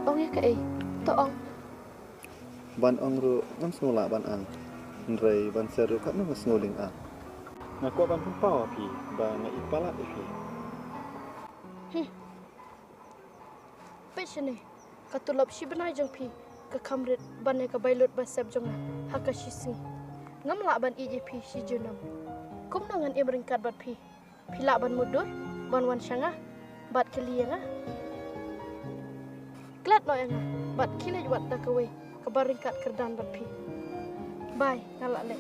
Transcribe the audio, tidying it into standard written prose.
ong ya ka to ong ban ong ru ngam sngola ban ang nrei ban seru kat no sngoling ang ngaku ban pun pau pi ba ngai pala pi pechne katulop shi banai jong pi ka kamrit ban ka bailot ba sab jong hakashi sing ngam la ban ejp shi junam kum nangan imringkat bat pi pila ban mudur ban wan shanga bat kelianga klat no yang bat kile wat da kawe kabaringkat kerdan bat pi bye ngala le